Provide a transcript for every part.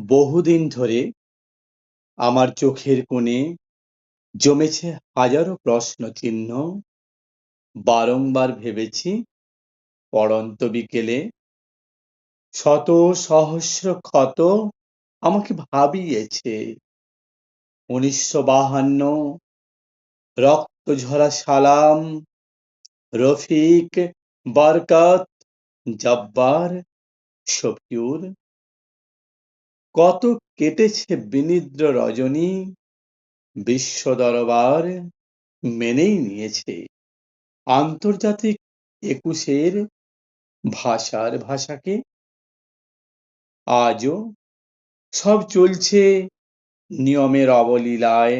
বহুদিন ধরে আমার চোখের কোণে জমেছে হাজারো প্রশ্নচিহ্ন। বারংবার ভেবেছি পড়ন্ত বিকেলে শত সহস্র ক্ষত আমাকে ভাবিয়েছে। ১৯৫২ রক্তঝরা সালাম, রফিক, বরকত, জব্বার, শফিউর। কত কেটেছে বিনিদ্র রজনী, বিশ্ব দরবার মেনেই নিয়েছে আন্তর্জাতিক ২১-এর ভাষাকে। আজও সব চলছে নিয়মের অবলীলায়।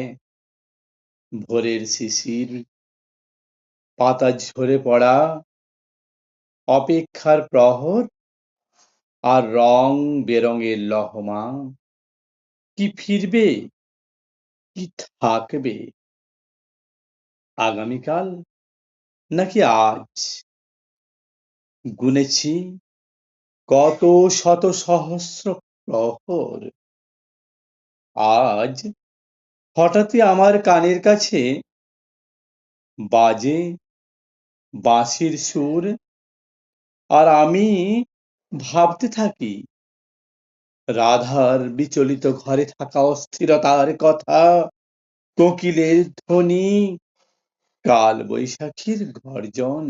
ভোরের শিশির, পাতা ঝরে পড়া, অপেক্ষার প্রহর আর রং বেরঙের লহমা। কি ফিরবে, কি থাকবে, আগামীকাল নাকি আজ? গুনেছি কত শত সহস্র প্রহর। আজ হঠাৎই আমার কানের কাছে বাজে বাঁশির সুর, আর আমি ভাবতে থাকি রাধার বিচলিত ঘরে থাকা অস্থিরতার কথা, কোকিলের ধ্বনি, কাল বৈশাখীর গর্জন।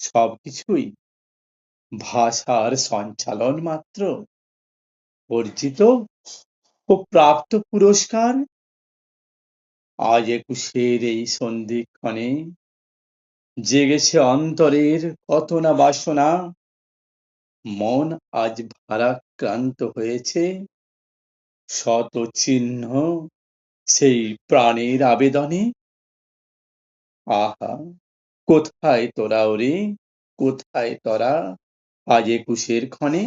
সবকিছুই ভাষার সঞ্চালন মাত্র। অর্জিত ও প্রাপ্ত পুরস্কার। আজ ২১-এর এই সন্ধিক্ষণে জেগেছে অন্তরের কত না বাসনা। মন আজ ভারাক্রান্ত হয়েছে। শত চিহ্ন সেই প্রাণের আবেদনে। আহা, কোথায় তোরা ওরে, কোথায় তোরা আজ ২১-এর ক্ষণে?